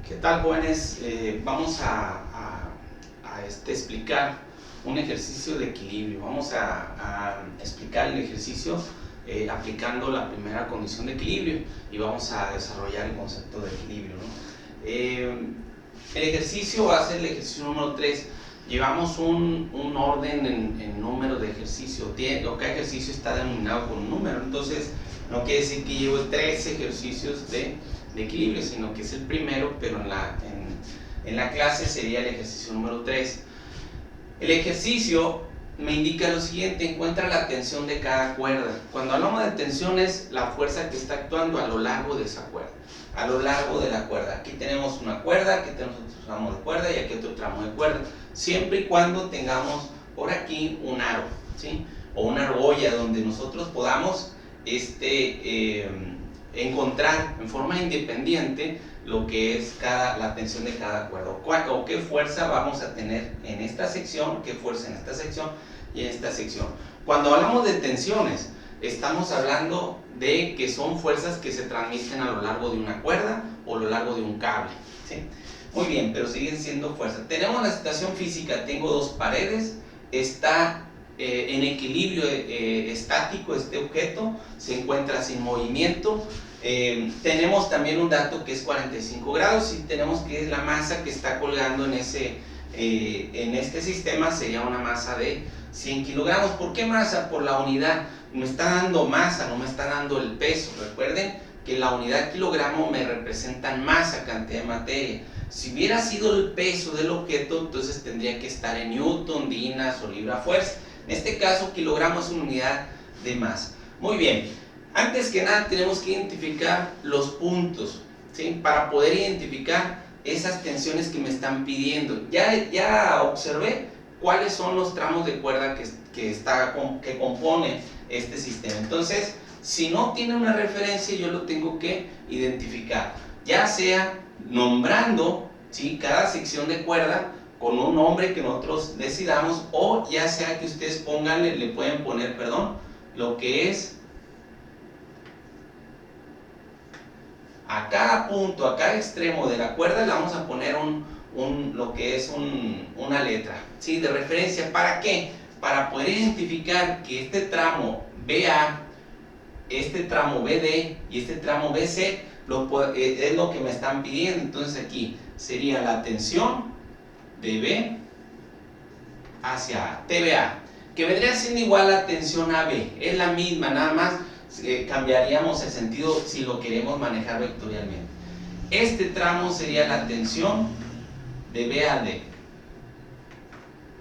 ¿Qué tal, jóvenes? Vamos a explicar un ejercicio de equilibrio. Vamos a explicar el ejercicio aplicando la primera condición de equilibrio y vamos a desarrollar el concepto de equilibrio, ¿no? El ejercicio va a ser el ejercicio número 3. Llevamos un orden en número de ejercicio. Cada ejercicio está denominado con un número, entonces no quiere decir que llevo 3 ejercicios de equilibrio, sino que es el primero, pero en la clase sería el ejercicio número 3. El ejercicio me indica lo siguiente: encuentra la tensión de cada cuerda. Cuando hablamos de tensión es la fuerza que está actuando a lo largo de esa cuerda, a lo largo de la cuerda. Aquí tenemos una cuerda, aquí tenemos otro tramo de cuerda y aquí otro tramo de cuerda, siempre y cuando tengamos por aquí un aro, ¿sí? O una argolla donde nosotros podamos encontrar en forma independiente lo que es la tensión de cada cuerda, o qué fuerza vamos a tener en esta sección, qué fuerza en esta sección y en esta sección. Cuando hablamos de tensiones, estamos hablando de que son fuerzas que se transmiten a lo largo de una cuerda o a lo largo de un cable, ¿sí? Muy bien, pero siguen siendo fuerzas. Tenemos la situación física: tengo dos paredes, está en equilibrio estático este objeto, se encuentra sin movimiento. Tenemos también un dato que es 45 grados y tenemos que la masa que está colgando en este sistema sería una masa de 100 kilogramos. ¿Por qué masa? Por la unidad. Me está dando masa, no me está dando el peso. Recuerden que la unidad kilogramo me representa masa, cantidad de materia. Si hubiera sido el peso del objeto, entonces tendría que estar en newton, dinas o libra fuerza. En este caso, kilogramo es una unidad de masa. Muy bien, antes que nada tenemos que identificar los puntos, ¿sí? Para poder identificar esas tensiones que me están pidiendo. Ya observé cuáles son los tramos de cuerda que compone este sistema. Entonces, si no tiene una referencia, yo lo tengo que identificar, ya sea nombrando, ¿sí?, cada sección de cuerda con un nombre que nosotros decidamos, o ya sea que ustedes le pueden poner, lo que es a cada punto, a cada extremo de la cuerda, le vamos a poner lo que es una letra, ¿sí?, de referencia. ¿Para qué? Para poder identificar que este tramo BA, este tramo BD y este tramo BC es lo que me están pidiendo. Entonces aquí sería la tensión de B hacia A, TBA, que vendría siendo igual a tensión AB. Es la misma, nada más cambiaríamos el sentido si lo queremos manejar vectorialmente. Este tramo sería la tensión de B a D.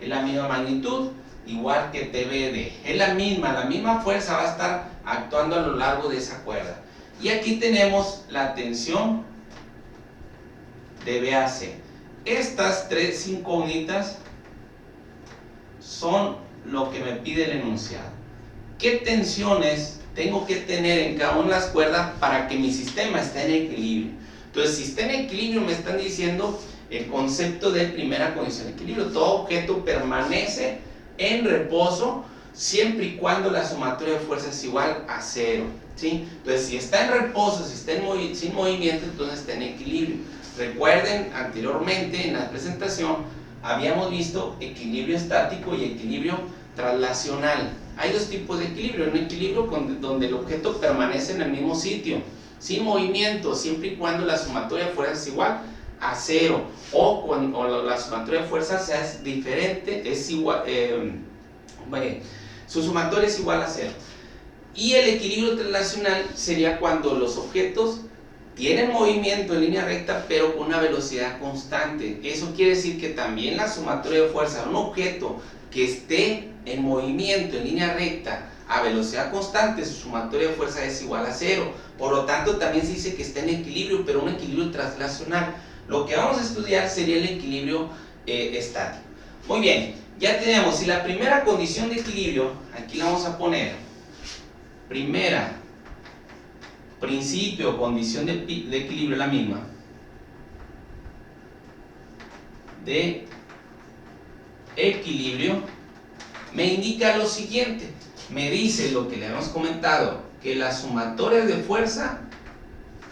Es la misma magnitud, igual que TBD. Es la misma fuerza va a estar actuando a lo largo de esa cuerda. Y aquí tenemos la tensión de B a C. Estas 3 incógnitas son lo que me pide el enunciado. ¿Qué tensiones tengo que tener en cada una de las cuerdas para que mi sistema esté en equilibrio? Entonces, si está en equilibrio, me están diciendo el concepto de primera condición de equilibrio. Todo objeto permanece en reposo siempre y cuando la sumatoria de fuerzas es igual a 0, ¿sí? Entonces, si está en reposo, si está sin movimiento, entonces está en equilibrio. Recuerden, anteriormente en la presentación habíamos visto equilibrio estático y equilibrio traslacional. Hay dos tipos de equilibrio: un equilibrio donde el objeto permanece en el mismo sitio, sin movimiento, siempre y cuando la sumatoria de fuerzas es igual a 0, o cuando la sumatoria de fuerzas sea diferente, es igual, su sumatoria es igual a 0. Y el equilibrio traslacional sería cuando los objetos tienen movimiento en línea recta, pero con una velocidad constante. Eso quiere decir que también la sumatoria de fuerza de un objeto que esté en movimiento en línea recta a velocidad constante, su sumatoria de fuerza es igual a 0. Por lo tanto, también se dice que está en equilibrio, pero un equilibrio traslacional. Lo que vamos a estudiar sería el equilibrio estático. Muy bien, ya tenemos, si la primera condición de equilibrio, aquí la vamos a poner, principio o condición de equilibrio es la misma, de equilibrio, me indica lo siguiente: me dice lo que le hemos comentado, que la sumatoria de fuerza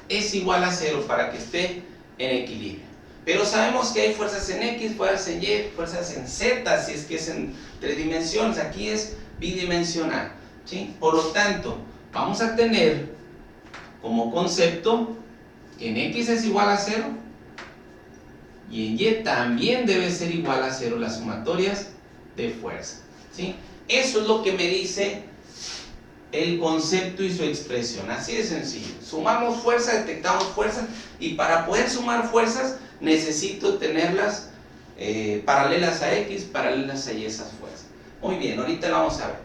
es igual a 0 para que esté en equilibrio. Pero sabemos que hay fuerzas en X, fuerzas en Y, fuerzas en Z, si es que es en 3 dimensiones. Aquí es bidimensional, ¿sí? Por lo tanto, vamos a tener como concepto que en X es igual a 0 y en Y también debe ser igual a 0 las sumatorias de fuerza, ¿sí? Eso es lo que me dice el concepto y su expresión, así de sencillo. Sumamos fuerzas, detectamos fuerzas, y para poder sumar fuerzas necesito tenerlas paralelas a X, paralelas a Y esas fuerzas. Muy bien, ahorita lo vamos a ver.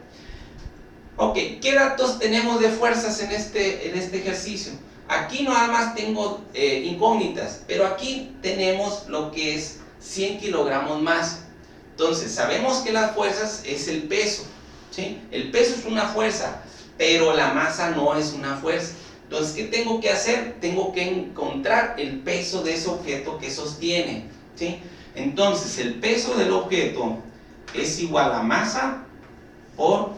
Ok, ¿qué datos tenemos de fuerzas en este ejercicio? Aquí nada más tengo incógnitas, pero aquí tenemos lo que es 100 kilogramos más. Entonces, sabemos que las fuerzas es el peso, ¿sí? El peso es una fuerza, pero la masa no es una fuerza. Entonces, ¿qué tengo que hacer? Tengo que encontrar el peso de ese objeto que sostiene, ¿sí? Entonces, el peso del objeto es igual a masa por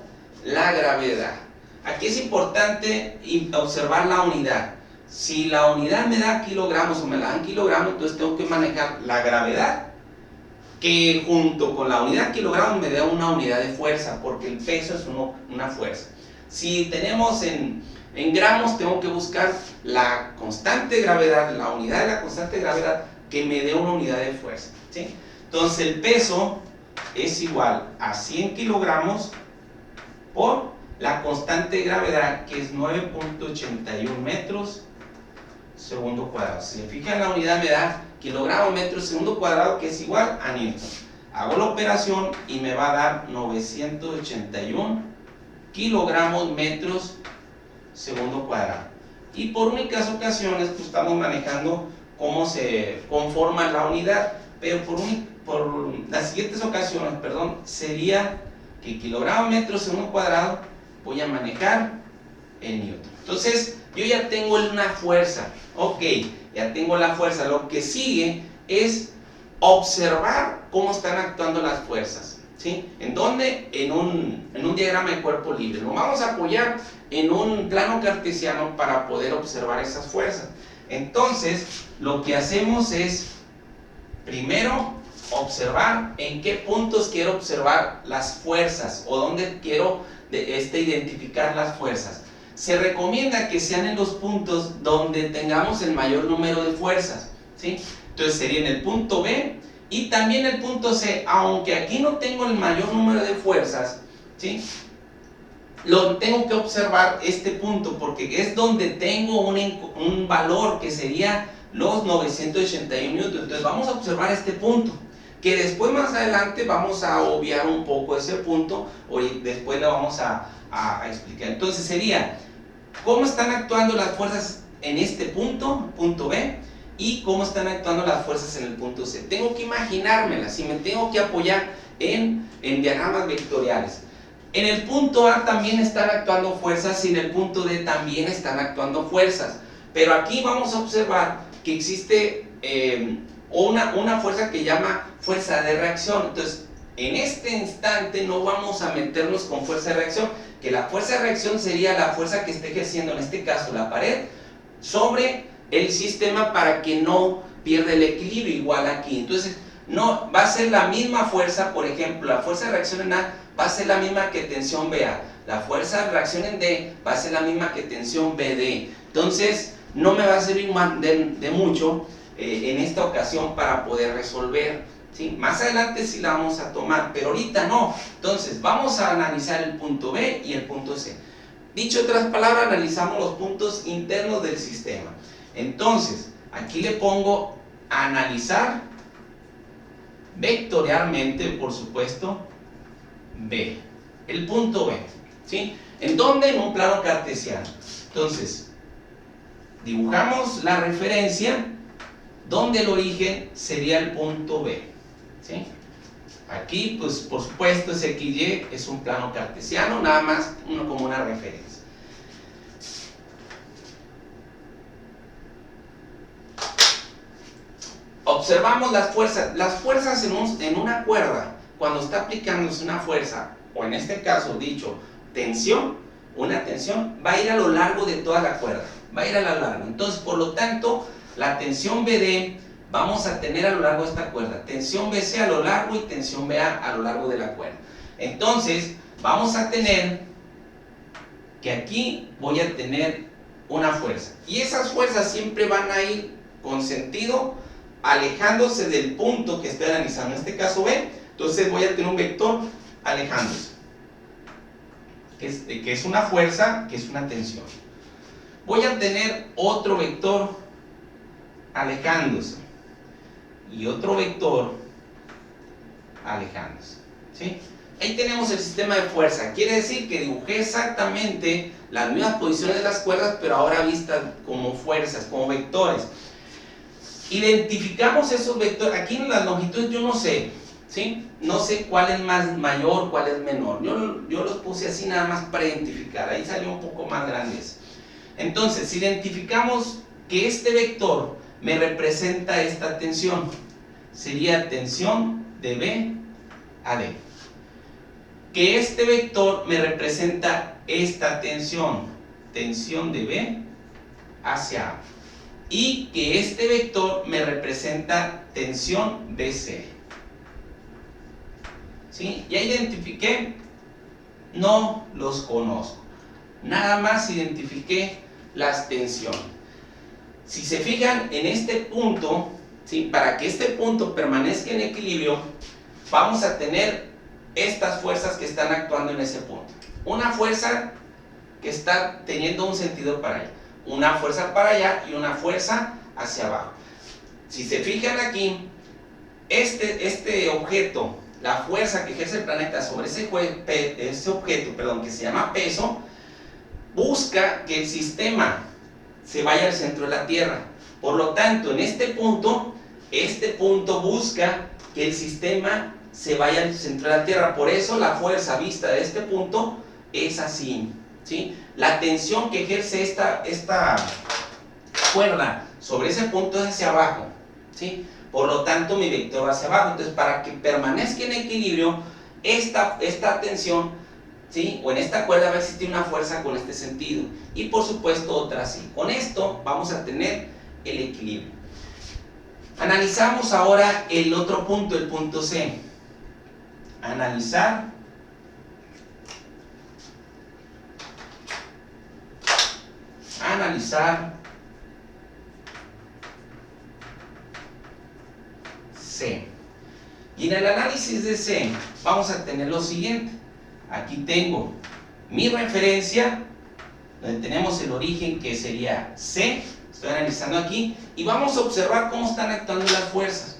la gravedad. Aquí es importante observar la unidad. Si la unidad me da kilogramos o me la dan kilogramos, entonces tengo que manejar la gravedad, que junto con la unidad kilogramos me da una unidad de fuerza, porque el peso es una fuerza. Si tenemos en gramos, tengo que buscar la constante de gravedad, la unidad de la constante de gravedad, que me dé una unidad de fuerza, ¿sí? Entonces el peso es igual a 100 kilogramos por la constante de gravedad, que es 9.81 metros segundo cuadrado. Si se fijan, la unidad me da kilogramos metros segundo cuadrado, que es igual a newton. Hago la operación y me va a dar 981 kilogramos metros segundo cuadrado. Y por únicas ocasiones pues estamos manejando cómo se conforma la unidad, pero por las siguientes ocasiones, perdón, sería que kilogramos metros segundo cuadrado voy a manejar en newton. Entonces yo ya tengo una fuerza. Ok, ya tengo la fuerza. Lo que sigue es observar cómo están actuando las fuerzas, ¿sí? ¿En dónde? En un diagrama de cuerpo libre. Lo vamos a apoyar en un plano cartesiano para poder observar esas fuerzas. Entonces, lo que hacemos es, primero, observar en qué puntos quiero observar las fuerzas o dónde quiero identificar las fuerzas. Se recomienda que sean en los puntos donde tengamos el mayor número de fuerzas, ¿sí? Entonces sería en el punto B y también el punto C, aunque aquí no tengo el mayor número de fuerzas, ¿sí? Lo tengo que observar este punto porque es donde tengo un valor que sería los 981 newton. Entonces vamos a observar este punto, que después más adelante vamos a obviar un poco ese punto, o después lo vamos a explicar. Entonces sería cómo están actuando las fuerzas en este punto, punto B, y cómo están actuando las fuerzas en el punto C. Tengo que imaginármelas y me tengo que apoyar en diagramas vectoriales. En el punto A también están actuando fuerzas y en el punto D también están actuando fuerzas. Pero aquí vamos a observar que existe una fuerza que llama fuerza de reacción. Entonces, en este instante no vamos a meternos con fuerza de reacción, que la fuerza de reacción sería la fuerza que esté ejerciendo, en este caso la pared, sobre el sistema para que no pierda el equilibrio, igual aquí. Entonces, no va a ser la misma fuerza. Por ejemplo, la fuerza de reacción en A va a ser la misma que tensión BA. La fuerza de reacción en D va a ser la misma que tensión BD. Entonces, no me va a servir de mucho en esta ocasión para poder resolver, ¿sí? Más adelante sí la vamos a tomar, pero ahorita no. Entonces, vamos a analizar el punto B y el punto C. Dicho otras palabras, analizamos los puntos internos del sistema. Entonces, aquí le pongo analizar vectorialmente, por supuesto, B, el punto B, ¿sí? ¿En dónde? En un plano cartesiano. Entonces, dibujamos la referencia donde el origen sería el punto B, ¿sí? Aquí, pues, por supuesto, ese XY es un plano cartesiano, nada más como una referencia. Observamos las fuerzas. Las fuerzas en una cuerda, cuando está aplicándose una fuerza, o en este caso dicho, tensión, una tensión, va a ir a lo largo de toda la cuerda, va a ir a lo largo. Entonces, por lo tanto, la tensión BD vamos a tener a lo largo de esta cuerda, tensión BC a lo largo y tensión BA a lo largo de la cuerda. Entonces, vamos a tener que aquí voy a tener una fuerza. Y esas fuerzas siempre van a ir con sentido alejándose del punto que estoy analizando. En este caso B, entonces voy a tener un vector alejándose. Que es una fuerza, que es una tensión. Voy a tener otro vector alejándose. Y otro vector alejándose. ¿Sí? Ahí tenemos el sistema de fuerza. Quiere decir que dibujé exactamente las mismas posiciones de las cuerdas, pero ahora vistas como fuerzas, como vectores. Identificamos esos vectores. Aquí en las longitudes yo no sé, ¿sí? No sé cuál es más mayor, cuál es menor. Yo los puse así nada más para identificar. Ahí salió un poco más grandes. Entonces, identificamos que este vector me representa esta tensión. Sería tensión de B a D. Que este vector me representa esta tensión, tensión de B hacia A. Y que este vector me representa tensión BC. ¿Sí? Ya identifiqué, no los conozco. Nada más identifiqué las tensiones. Si se fijan en este punto, ¿sí? Para que este punto permanezca en equilibrio, vamos a tener estas fuerzas que están actuando en ese punto. Una fuerza que está teniendo un sentido para allá, una fuerza para allá y una fuerza hacia abajo. Si se fijan aquí, este objeto, la fuerza que ejerce el planeta sobre ese objeto, que se llama peso, busca que el sistema se vaya al centro de la Tierra. Por lo tanto, en este punto busca que el sistema se vaya al centro de la Tierra. Por eso la fuerza vista de este punto es así, ¿sí? La tensión que ejerce esta cuerda sobre ese punto es hacia abajo, ¿sí? Por lo tanto, mi vector va hacia abajo. Entonces, para que permanezca en equilibrio esta tensión, ¿sí? O en esta cuerda va a existir una fuerza con este sentido. Y por supuesto otra así. Con esto vamos a tener el equilibrio. Analizamos ahora el otro punto, el punto C. Analizar C. Y en el análisis de C vamos a tener lo siguiente. Aquí tengo mi referencia, donde tenemos el origen que sería C. Estoy analizando aquí y vamos a observar cómo están actuando las fuerzas.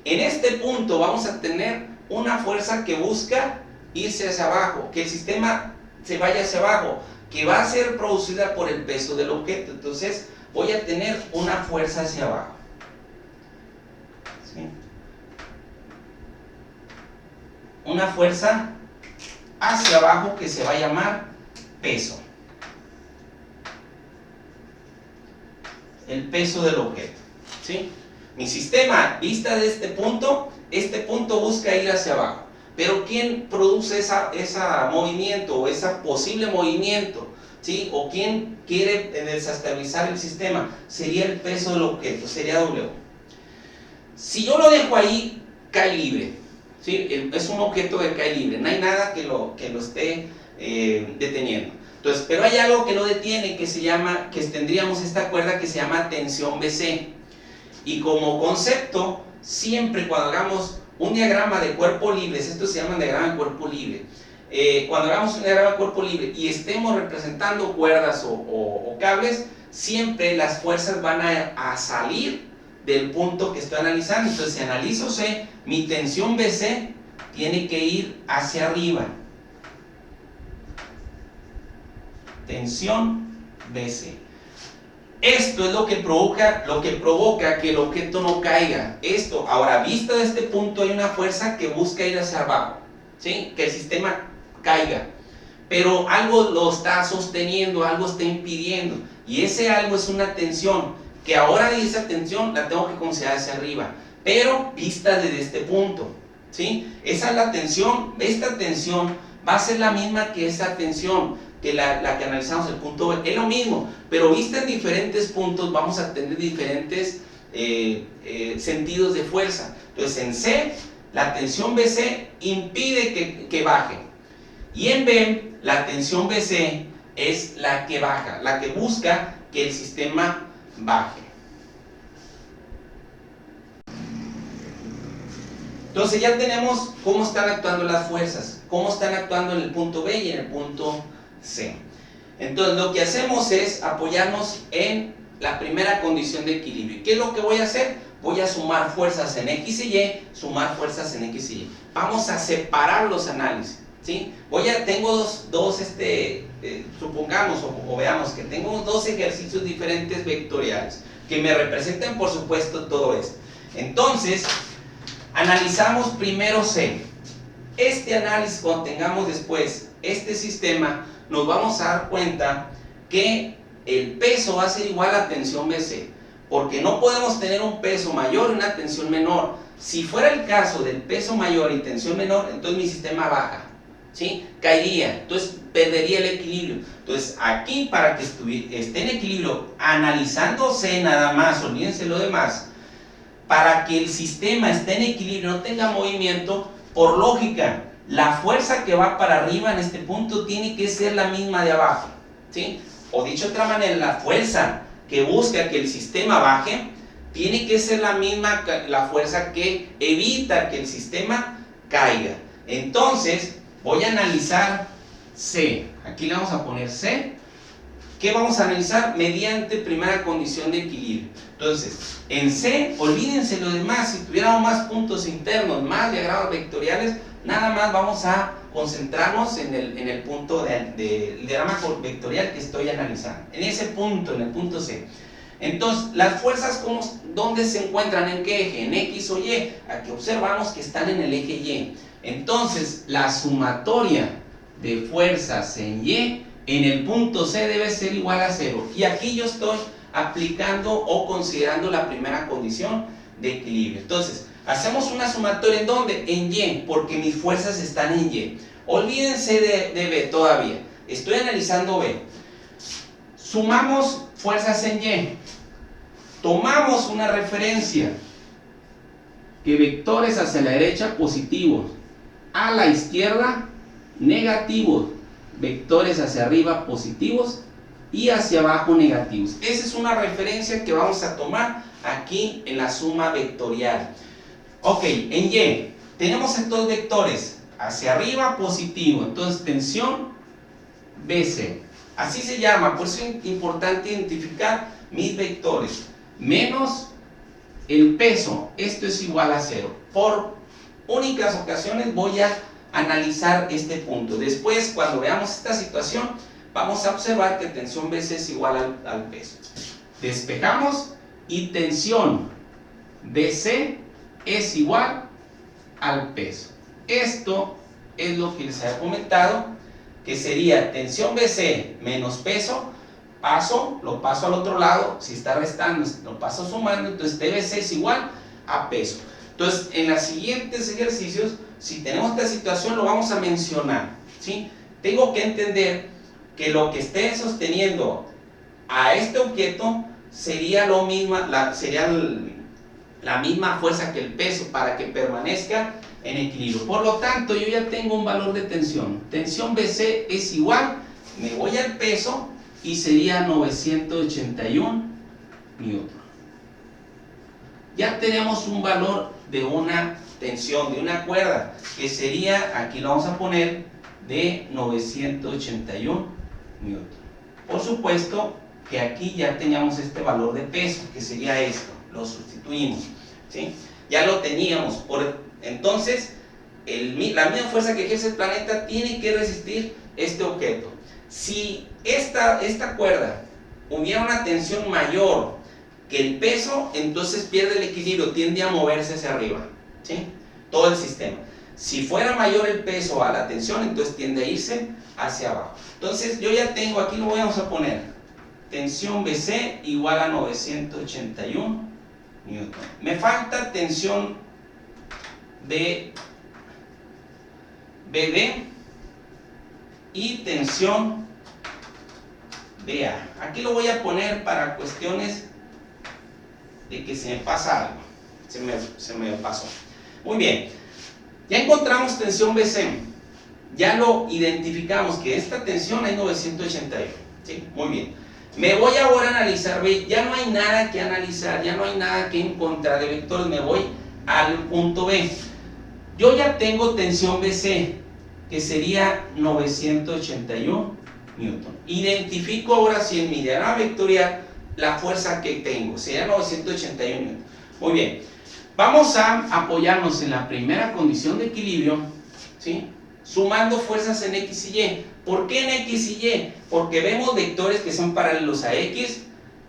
En este punto vamos a tener una fuerza que busca irse hacia abajo, que el sistema se vaya hacia abajo, que va a ser producida por el peso del objeto. Entonces voy a tener una fuerza hacia abajo, ¿sí? Una fuerza hacia abajo que se va a llamar peso. El peso del objeto, ¿sí? Mi sistema, vista de este punto busca ir hacia abajo. Pero ¿quién produce ese movimiento o ese posible movimiento? ¿Sí? ¿O quién quiere desestabilizar el sistema? Sería el peso del objeto, sería W. Si yo lo dejo ahí, cae libre, ¿sí? Es un objeto que cae libre, no hay nada que lo esté deteniendo. Entonces, pero hay algo que lo detiene, que tendríamos esta cuerda que se llama tensión BC. Y como concepto, siempre cuando hagamos un diagrama de cuerpo libre, esto se llama diagrama de cuerpo libre, cuando hagamos un diagrama de cuerpo libre y estemos representando cuerdas o cables, siempre las fuerzas van a salir del punto que estoy analizando. Entonces, si analizo C, mi tensión BC tiene que ir hacia arriba. Tensión BC. Esto es lo que provoca que el objeto no caiga. Esto, ahora, vista de este punto, hay una fuerza que busca ir hacia abajo, ¿sí? Que el sistema caiga. Pero algo lo está sosteniendo, algo está impidiendo. Y ese algo es una tensión, que ahora esa tensión la tengo que considerar hacia arriba, pero vista desde este punto, ¿sí? Esa es la tensión. Esta tensión va a ser la misma que esa tensión. que la que analizamos, el punto B, es lo mismo, pero vista en diferentes puntos vamos a tener diferentes sentidos de fuerza. Entonces en C, la tensión BC impide que baje, y en B, la tensión BC es la que baja, la que busca que el sistema baje. Entonces ya tenemos cómo están actuando las fuerzas, cómo están actuando en el punto B y en el punto C. Entonces lo que hacemos es apoyarnos en la primera condición de equilibrio. ¿Qué es lo que voy a hacer? Voy a sumar fuerzas en X y Y, sumar fuerzas en X y Y. Vamos a separar los análisis, ¿sí? Tengo supongamos o veamos que tengo dos ejercicios diferentes vectoriales que me representan, por supuesto, todo esto. Entonces, analizamos primero C. Este análisis, cuando tengamos después este sistema, nos vamos a dar cuenta que el peso va a ser igual a tensión BC, porque no podemos tener un peso mayor y una tensión menor. Si fuera el caso del peso mayor y tensión menor, entonces mi sistema baja, ¿sí? Caería, entonces perdería el equilibrio. Entonces aquí, para que esté en equilibrio, analizando C nada más, olvídense lo demás, para que el sistema esté en equilibrio, no tenga movimiento, por lógica, la fuerza que va para arriba en este punto tiene que ser la misma de abajo, ¿sí? O dicho de otra manera, la fuerza que busca que el sistema baje tiene que ser la misma, la fuerza que evita que el sistema caiga. Entonces voy a analizar C. Aquí le vamos a poner C. ¿Qué vamos a analizar? Mediante primera condición de equilibrio. Entonces, en C, olvídense lo demás. Si tuviéramos más puntos internos, más diagramas vectoriales, nada más vamos a concentrarnos en el punto del diagrama vectorial que estoy analizando. En ese punto, en el punto C. Entonces, las fuerzas, ¿dónde se encuentran? ¿En qué eje? ¿En X o Y? Aquí observamos que están en el eje Y. Entonces, la sumatoria de fuerzas en Y en el punto C debe ser igual a 0. Y aquí yo estoy aplicando o considerando la primera condición de equilibrio. Entonces, hacemos una sumatoria, ¿en dónde? En Y, porque mis fuerzas están en Y. Olvídense de B todavía. Estoy analizando B. Sumamos fuerzas en Y. Tomamos una referencia, que vectores hacia la derecha positivos, a la izquierda negativos, vectores hacia arriba positivos y hacia abajo negativos. Esa es una referencia que vamos a tomar aquí en la suma vectorial. Ok, en Y tenemos estos vectores hacia arriba positivo, entonces tensión BC, así se llama. Por eso es importante identificar mis vectores, menos el peso, esto es igual a 0. Por únicas ocasiones voy a analizar este punto. Después, cuando veamos esta situación, vamos a observar que tensión BC es igual al peso. Despejamos y tensión BC es igual al peso. Esto es lo que les había comentado, que sería tensión BC menos peso. Lo paso al otro lado, si está restando, lo paso sumando, entonces TBC es igual a peso. Entonces, en los siguientes ejercicios, si tenemos esta situación, lo vamos a mencionar, ¿sí? Tengo que entender que lo que esté sosteniendo a este objeto sería la misma fuerza que el peso para que permanezca en equilibrio. Por lo tanto, yo ya tengo un valor de tensión. Tensión BC es igual, me voy al peso y sería 981 newton. Ya tenemos un valor de una tensión, de una cuerda, que sería, aquí lo vamos a poner, de 981 newton. Por supuesto que aquí ya teníamos este valor de peso, que sería esto, lo sustituimos, ¿sí? Ya lo teníamos, entonces la misma fuerza que ejerce el planeta tiene que resistir este objeto. Si esta cuerda hubiera una tensión mayor que el peso, entonces pierde el equilibrio, tiende a moverse hacia arriba, ¿sí? Todo el sistema. Si fuera mayor el peso a la tensión, entonces tiende a irse hacia abajo. Entonces yo ya tengo, aquí lo vamos a poner, tensión BC igual a 981 newton. Me falta tensión BD y tensión BA. Aquí lo voy a poner para cuestiones de que se me pasa algo. Se me pasó. Muy bien. Ya encontramos tensión BC. Ya lo identificamos que esta tensión es 981. ¿Sí? Muy bien. Me voy ahora a analizar B. Ya no hay nada que analizar, ya no hay nada que encontrar de vectores. Me voy al punto B. Yo ya tengo tensión BC, que sería 981 Newton. Identifico ahora si en mi diagrama vectorial la fuerza que tengo, sería 981 Newton. Muy bien. Vamos a apoyarnos en la primera condición de equilibrio, ¿sí? Sumando fuerzas en X y Y. ¿Por qué en X y Y? Porque vemos vectores que son paralelos a X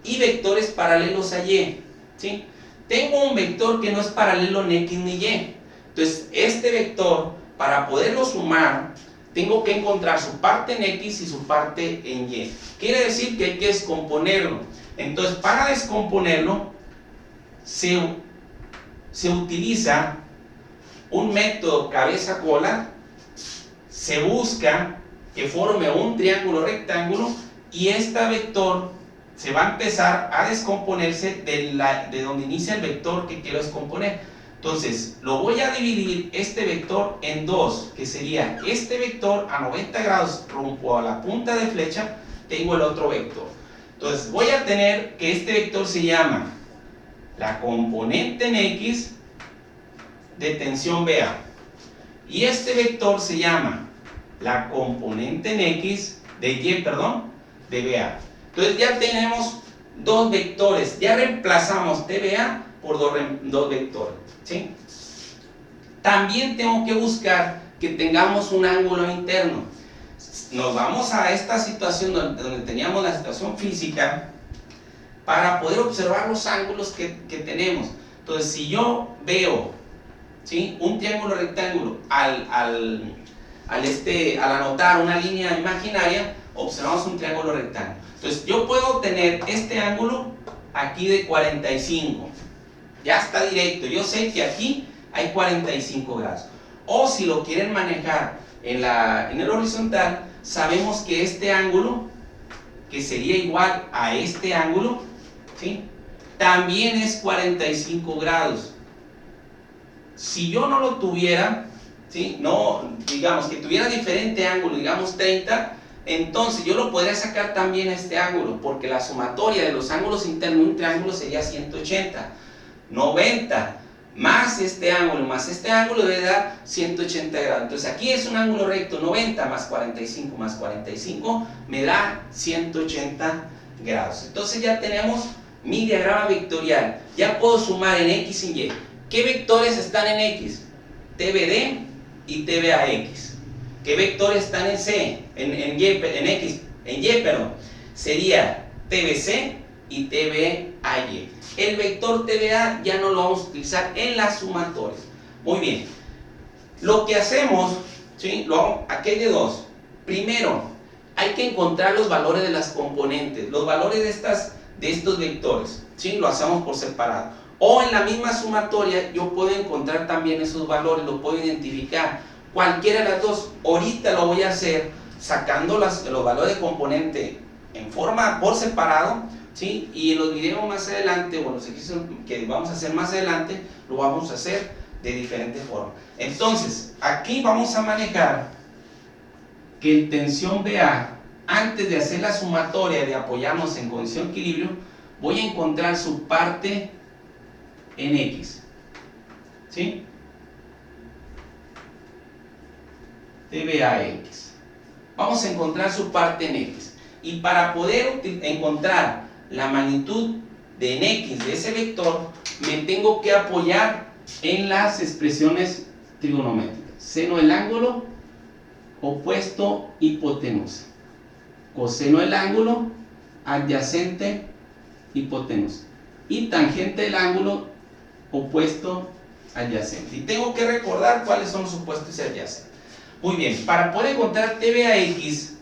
y vectores paralelos a Y, ¿sí? Tengo un vector que no es paralelo en X ni Y. Entonces, este vector, para poderlo sumar, tengo que encontrar su parte en X y su parte en Y. Quiere decir que hay que descomponerlo. Entonces, para descomponerlo, se utiliza un método cabeza-cola. Se busca que forme un triángulo rectángulo y este vector se va a empezar a descomponerse de donde inicia el vector que quiero descomponer. Entonces, lo voy a dividir este vector en dos, que sería este vector a 90 grados rumbo a la punta de flecha, tengo el otro vector. Entonces, voy a tener que este vector se llama la componente en X de tensión BA. Y este vector se llama la componente en X de BA. Entonces ya tenemos dos vectores, ya reemplazamos TBA por dos vectores, ¿sí? También tengo que buscar que tengamos un ángulo interno. Nos vamos a esta situación donde teníamos la situación física para poder observar los ángulos que tenemos. Entonces, si yo veo, ¿sí?, un triángulo rectángulo al anotar una línea imaginaria, observamos un triángulo rectángulo. Entonces, yo puedo tener este ángulo aquí de 45. Ya está directo. Yo sé que aquí hay 45 grados. O si lo quieren manejar en el horizontal, sabemos que este ángulo, que sería igual a este ángulo, ¿sí?, también es 45 grados. Si yo no lo tuviera, ¿sí?, no, digamos que tuviera diferente ángulo, digamos 30, entonces yo lo podría sacar también a este ángulo, porque la sumatoria de los ángulos internos de un triángulo sería 180. 90 más este ángulo debe dar 180 grados. Entonces aquí es un ángulo recto, 90 más 45 me da 180 grados. Entonces ya tenemos mi diagrama vectorial. Ya puedo sumar en X y Y. ¿Qué vectores están en X? TBD y TBAX. ¿Qué vectores están en Y? Sería TBC y TBAY. El vector TBA ya no lo vamos a utilizar en las sumatorias. Muy bien. Lo que hacemos, ¿sí?, aquí hay de dos. Primero, hay que encontrar los valores de las componentes, los valores de estos vectores, ¿sí? Lo hacemos por separado. O en la misma sumatoria yo puedo encontrar también esos valores, lo puedo identificar. Cualquiera de las dos. Ahorita lo voy a hacer sacando los valores de componente en forma por separado, ¿sí? Y en los videos más adelante, o los ejercicios que vamos a hacer más adelante, lo vamos a hacer de diferentes formas. Entonces, aquí vamos a manejar que en tensión BA, antes de hacer la sumatoria de apoyarnos en condición de equilibrio, voy a encontrar su parte en X, ¿sí? TBAX. Vamos a encontrar su parte en X. Y para poder encontrar la magnitud de en X de ese vector, me tengo que apoyar en las expresiones trigonométricas. Seno del ángulo, opuesto, hipotenusa. Coseno del ángulo, adyacente, hipotenusa. Y tangente del ángulo, opuesto, adyacente. Y tengo que recordar cuáles son los opuestos y adyacentes. Muy bien, para poder encontrar TBAX,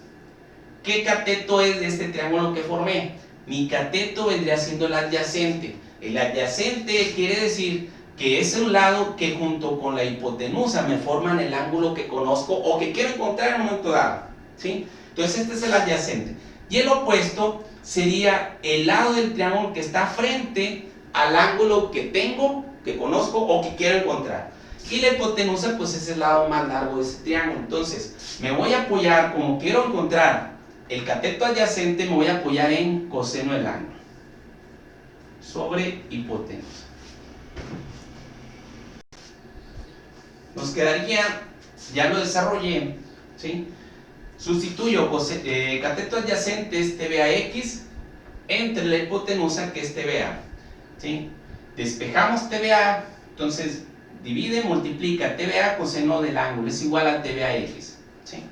¿qué cateto es de este triángulo que formé? Mi cateto vendría siendo el adyacente. El adyacente quiere decir que es un lado que junto con la hipotenusa me forman el ángulo que conozco o que quiero encontrar en un momento dado, ¿sí? Entonces este es el adyacente. Y el opuesto sería el lado del triángulo que está frente al ángulo que tengo, que conozco o que quiero encontrar. Y la hipotenusa pues es el lado más largo de ese triángulo. Entonces me voy a apoyar, como quiero encontrar el cateto adyacente, me voy a apoyar en coseno del ángulo sobre hipotenusa. Nos quedaría, ya lo desarrollé, ¿sí? Sustituyo cateto adyacente es TBAX entre la hipotenusa que es TBA, ¿sí? Despejamos TBA, entonces divide, multiplica TBA coseno del ángulo es igual a TBAX, ¿sí?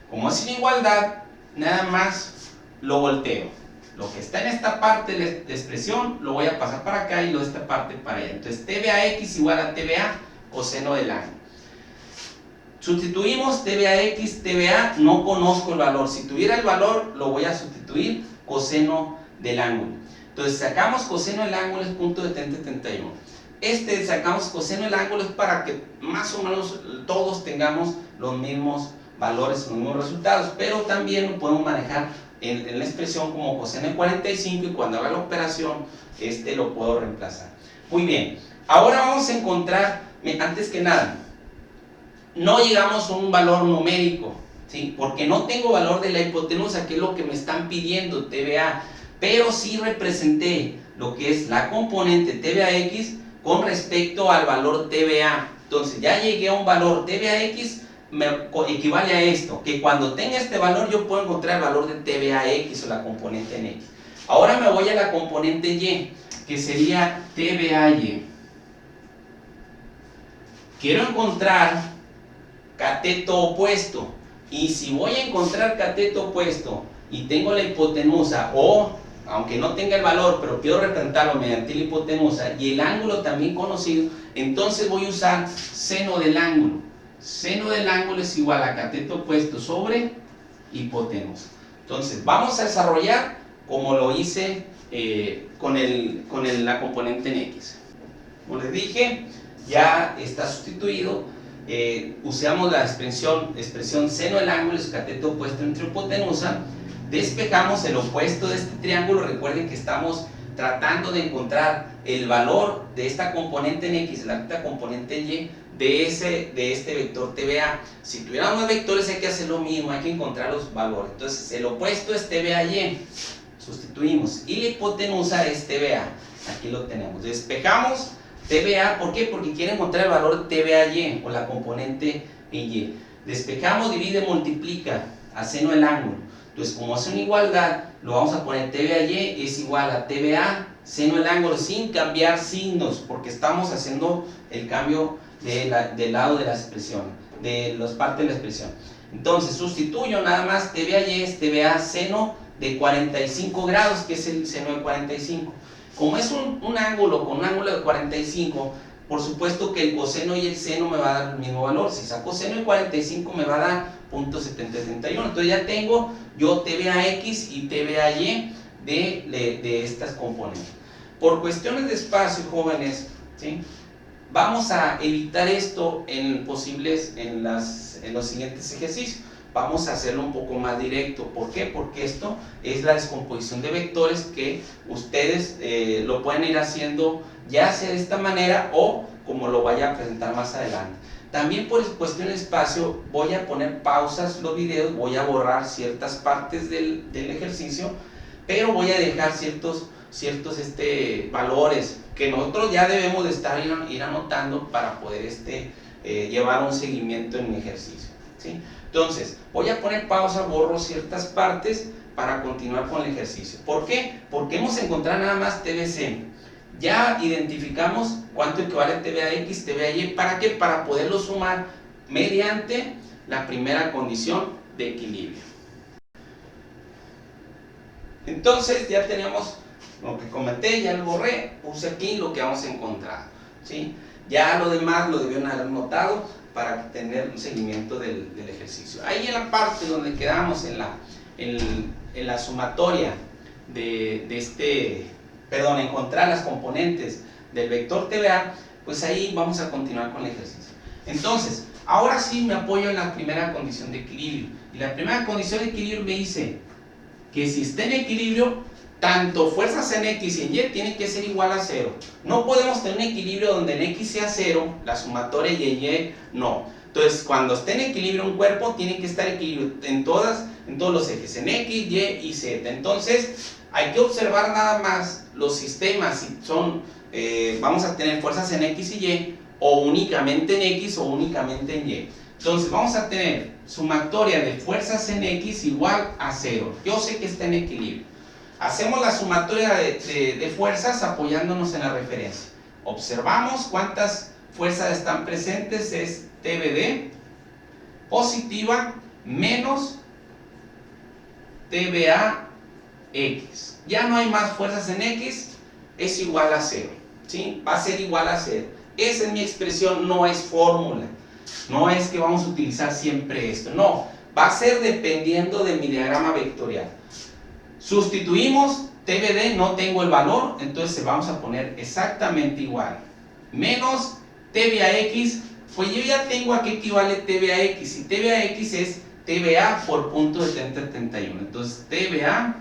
Como es igualdad, nada más lo volteo. Lo que está en esta parte de la expresión lo voy a pasar para acá y lo de esta parte para allá. Entonces TBAX igual a TBA coseno del ángulo. Sustituimos TBAX, TBA, no conozco el valor. Si tuviera el valor, lo voy a sustituir coseno del ángulo. Entonces sacamos coseno del ángulo es punto de 31. Sacamos coseno del ángulo es para que más o menos todos tengamos los mismos valores, los mismos resultados, pero también lo podemos manejar en la expresión como coseno de 45 y cuando haga la operación, lo puedo reemplazar. Muy bien, ahora vamos a encontrar, antes que nada, no llegamos a un valor numérico, ¿sí? Porque no tengo valor de la hipotenusa, que es lo que me están pidiendo, TBA, pero sí representé lo que es la componente TBAX con respecto al valor TBA. Entonces ya llegué a un valor TBAX, me equivale a esto, que cuando tenga este valor yo puedo encontrar el valor de TBAX o la componente en X. Ahora me voy a la componente Y, que sería TBAY. Quiero encontrar cateto opuesto, y si voy a encontrar cateto opuesto y tengo la hipotenusa, o aunque no tenga el valor, pero quiero representarlo mediante la hipotenusa y el ángulo también conocido, entonces voy a usar seno del ángulo. Seno del ángulo es igual a cateto opuesto sobre hipotenusa. Entonces vamos a desarrollar como lo hice con la componente en X. Como les dije, ya está sustituido. Usamos la expresión seno del ángulo es cateto opuesto entre hipotenusa. Despejamos el opuesto de este triángulo. Recuerden que estamos tratando de encontrar el valor de esta componente en X, la componente en Y, de este vector TBA. Si tuviéramos vectores hay que hacer lo mismo, hay que encontrar los valores. Entonces el opuesto es TBAY, sustituimos, y la hipotenusa es TBA, aquí lo tenemos. Despejamos TBA, ¿por qué? Porque quiere encontrar el valor TBAY o la componente en Y. Despejamos, divide, multiplica a seno del ángulo. Entonces, como es una igualdad, lo vamos a poner TBAY es igual a TBA seno del ángulo sin cambiar signos, porque estamos haciendo el cambio del lado de la expresión, de las partes de la expresión. Entonces, sustituyo nada más TBAY es TBA seno de 45 grados, que es el seno de 45. Como es un ángulo con un ángulo de 45, por supuesto que el coseno y el seno me va a dar el mismo valor. Si saco seno de 45 me va a dar .731. Entonces ya tengo yo TBAX y TBAY de estas componentes. Por cuestiones de espacio, jóvenes, ¿sí?, vamos a evitar esto en los siguientes ejercicios. Vamos a hacerlo un poco más directo. ¿Por qué? Porque esto es la descomposición de vectores que ustedes lo pueden ir haciendo ya sea de esta manera o como lo vaya a presentar más adelante. También por cuestión de espacio voy a poner pausas los videos, voy a borrar ciertas partes del ejercicio, pero voy a dejar ciertos valores que nosotros ya debemos de estar ir anotando para poder llevar un seguimiento en mi ejercicio, ¿sí? Entonces, voy a poner pausa, borro ciertas partes para continuar con el ejercicio. ¿Por qué? Porque hemos encontrado nada más TBC. Ya identificamos cuánto equivale TBAX, TBAY. ¿Para qué? Para poderlo sumar mediante la primera condición de equilibrio. Entonces, ya tenemos lo que comenté, ya lo borré, puse aquí lo que vamos a encontrar, ¿sí? Ya lo demás lo debieron haber notado para tener un seguimiento del ejercicio. Ahí en la parte donde quedamos en la sumatoria encontrar las componentes del vector TBA, pues ahí vamos a continuar con el ejercicio. Entonces, ahora sí me apoyo en la primera condición de equilibrio. Y la primera condición de equilibrio me dice que si está en equilibrio, tanto fuerzas en X y en Y tienen que ser igual a 0. No podemos tener un equilibrio donde en X sea 0, la sumatoria, y en Y no. Entonces, cuando esté en equilibrio un cuerpo, tiene que estar en equilibrio en todos los ejes, en X, Y y Z. Entonces, hay que observar nada más los sistemas, si son, vamos a tener fuerzas en X y Y, o únicamente en X o únicamente en Y. Entonces, vamos a tener sumatoria de fuerzas en X igual a 0. Yo sé que está en equilibrio. Hacemos la sumatoria de fuerzas apoyándonos en la referencia. Observamos cuántas fuerzas están presentes, es TBD positiva menos TBAX. Ya no hay más fuerzas en X, es igual a 0. ¿Sí? Va a ser igual a 0. Esa es mi expresión, no es fórmula. No es que vamos a utilizar siempre esto. No, va a ser dependiendo de mi diagrama vectorial. Sustituimos TBD, no tengo el valor, entonces vamos a poner exactamente igual. Menos TBAX, pues yo ya tengo a qué equivale TBAX, y TBAX es TBA por punto 7071. Entonces TBA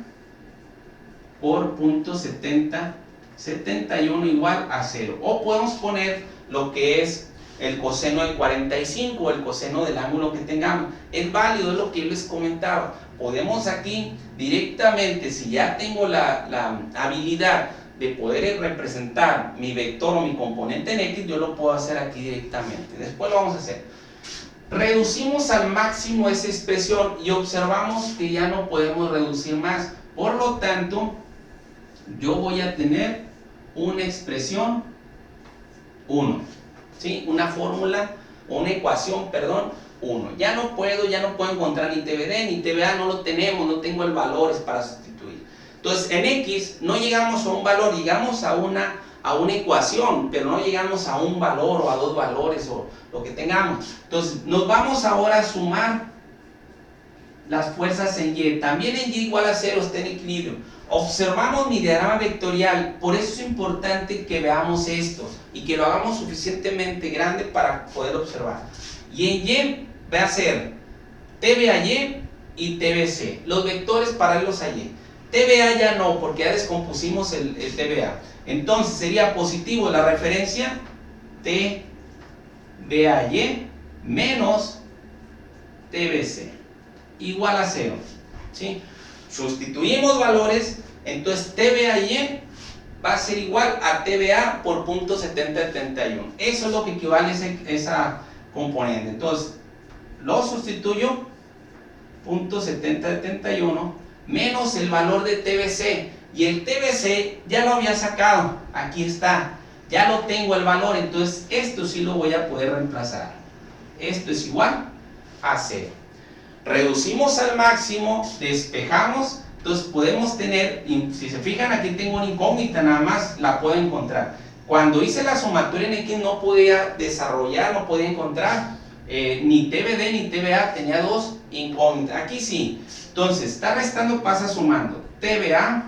por punto 7071 igual a 0. O podemos poner lo que es el coseno de 45 o el coseno del ángulo que tengamos. Es válido, es lo que yo les comentaba. Podemos aquí directamente, si ya tengo la habilidad de poder representar mi vector o mi componente en X, yo lo puedo hacer aquí directamente. Después lo vamos a hacer. Reducimos al máximo esa expresión y observamos que ya no podemos reducir más. Por lo tanto, yo voy a tener una expresión 1. ¿Sí? Una fórmula, o una ecuación, perdón, 1. Ya no puedo encontrar ni TBD ni TBA, no lo tenemos, no tengo el valor para sustituir. Entonces, en X no llegamos a un valor, llegamos a una ecuación, pero no llegamos a un valor o a dos valores o lo que tengamos. Entonces, nos vamos ahora a sumar las fuerzas en Y. También en Y igual a 0 está en equilibrio. Observamos mi diagrama vectorial, por eso es importante que veamos esto y que lo hagamos suficientemente grande para poder observar. Y en Y va a ser TBAY y TBC, los vectores paralelos a Y. TBA ya no, porque ya descompusimos el TBA. Entonces sería positivo la referencia TBAY menos TBC igual a 0. ¿Sí? Sustituimos valores, entonces TBAY va a ser igual a TBA por punto 7071. Eso es lo que equivale a esa componente. Entonces, lo sustituyo, punto 7071, menos el valor de TBC. Y el TBC ya lo había sacado, aquí está, ya lo tengo el valor, entonces esto sí lo voy a poder reemplazar. Esto es igual a 0. Reducimos al máximo, despejamos, entonces podemos tener, si se fijan aquí tengo una incógnita, nada más la puedo encontrar. Cuando hice la sumatoria en X no podía desarrollar, no podía encontrar ni TBD ni TBA, tenía dos incógnitas. Aquí sí, entonces está restando, pasa sumando. TBA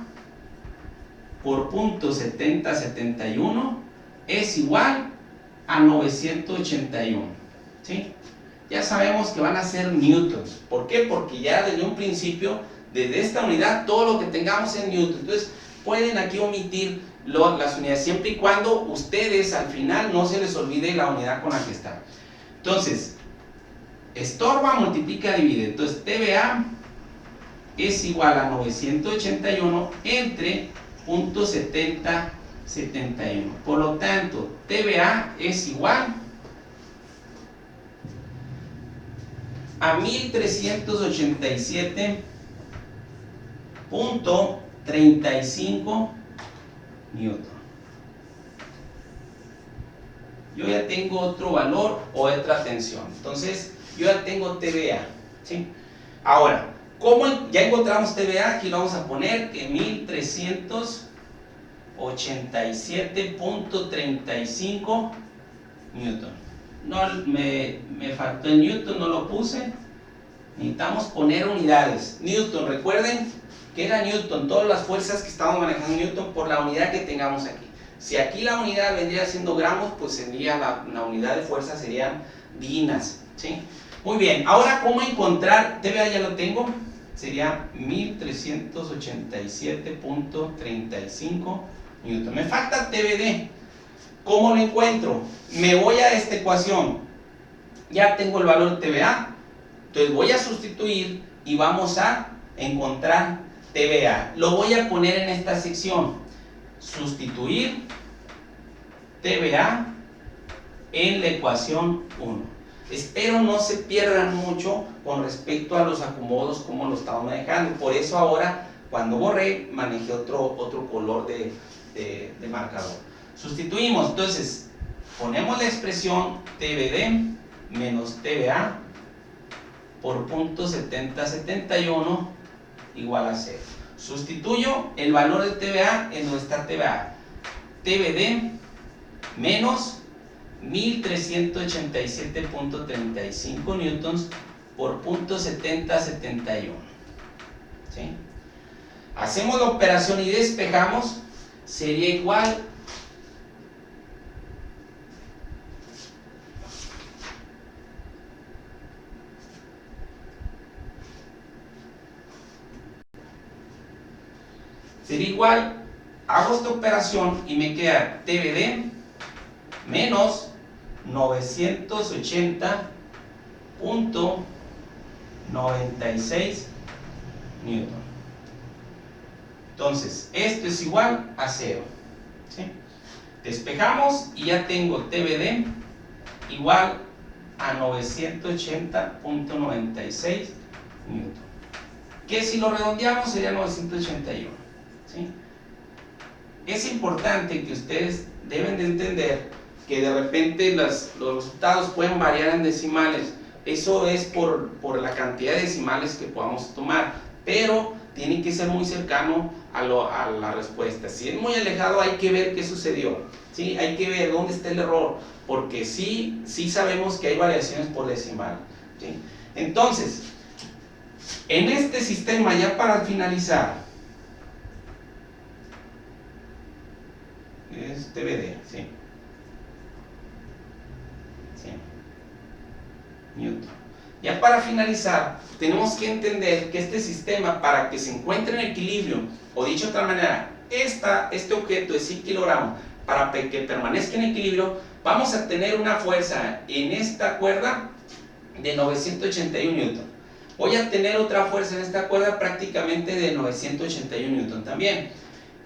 por punto 7071 es igual a 981. ¿Sí? Ya sabemos que van a ser newtons. ¿Por qué? Porque ya desde un principio, desde esta unidad, todo lo que tengamos en newton. Entonces, pueden aquí omitir las unidades, siempre y cuando ustedes al final no se les olvide la unidad con la que están. Entonces, estorba, multiplica, divide. Entonces, TBA es igual a 981 entre punto 7071. Por lo tanto, TBA es igual a 1387.35 newton. Yo ya tengo otro valor o otra tensión. Entonces, yo ya tengo TBA. ¿Sí? Ahora, ¿cómo ya encontramos TBA? Aquí lo vamos a poner que 1387.35 newton. No, me faltó el newton, no lo puse. Necesitamos poner unidades. Newton, recuerden que era newton, todas las fuerzas que estamos manejando newton por la unidad que tengamos aquí. Si aquí la unidad vendría siendo gramos, pues sería la unidad de fuerza serían dinas. ¿Sí? Muy bien, ahora ¿cómo encontrar? TBA ya lo tengo, sería 1387.35 newton. Me falta TBD. ¿Cómo lo encuentro? Me voy a esta ecuación. Ya tengo el valor de TBA. Entonces voy a sustituir y vamos a encontrar TBA. Lo voy a poner en esta sección. Sustituir TBA en la ecuación 1. Espero no se pierdan mucho con respecto a los acomodos como lo estamos manejando. Por eso ahora, cuando borré, manejé otro color de marcador. Sustituimos, entonces, ponemos la expresión TBD menos TBA por .7071 igual a 0. Sustituyo el valor de TBA en nuestra TBA. TBD menos 1387.35 newtons por .7071. ¿Sí? Hacemos la operación y despejamos, sería igual hago esta operación y me queda TBD menos 980.96 newton. Entonces, esto es igual a 0. ¿Sí? Despejamos y ya tengo TBD igual a 980.96 newton. Que si lo redondeamos sería 981. ¿Sí? Es importante que ustedes deben de entender que de repente los resultados pueden variar en decimales. Eso es por la cantidad de decimales que podamos tomar, pero tiene que ser muy cercano a la respuesta. Si es muy alejado, hay que ver qué sucedió, ¿sí? Hay que ver dónde está el error, porque sí sabemos que hay variaciones por decimal, ¿sí? Entonces, en este sistema, ya para finalizar, es TBD, ¿sí? Newton. Ya para finalizar, tenemos que entender que este sistema, para que se encuentre en equilibrio, o dicho de otra manera, este objeto de 100 kilogramos, para que permanezca en equilibrio, vamos a tener una fuerza en esta cuerda de 981 newton. Voy a tener otra fuerza en esta cuerda prácticamente de 981 newton también.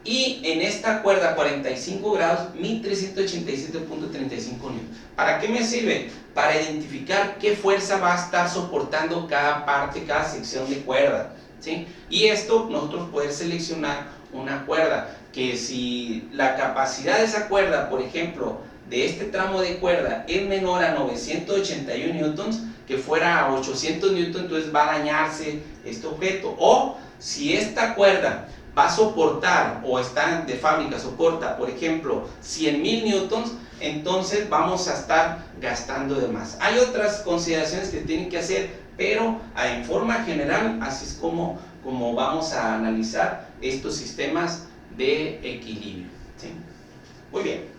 Y en esta cuerda 45 grados, 1387.35 newton. ¿Para qué me sirve? Para identificar qué fuerza va a estar soportando cada parte, cada sección de cuerda, ¿sí? Y esto, nosotros poder seleccionar una cuerda, que si la capacidad de esa cuerda, por ejemplo, de este tramo de cuerda es menor a 981 newtons, que fuera a 800 newtons, entonces va a dañarse este objeto. O si esta cuerda va a soportar, o está de fábrica, soporta, por ejemplo, 100.000 newtons, entonces vamos a estar gastando de más. Hay otras consideraciones que tienen que hacer, pero en forma general, así es como vamos a analizar estos sistemas de equilibrio, ¿sí? Muy bien.